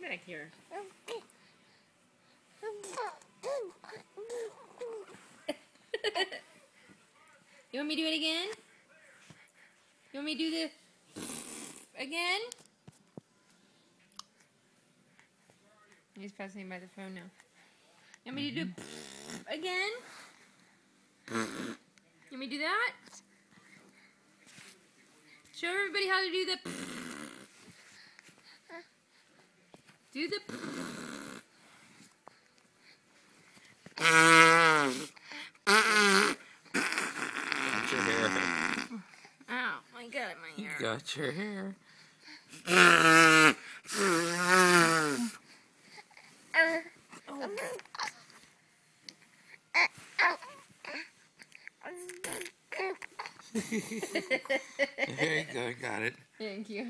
back here. You want me to do it again? You want me to do the again? He's passing by the phone now. You want me to do again? You want me to do that? Show everybody how to do the Got your hair. Ow, I got it in my hair. You got your hair. There you go, got it. Thank you.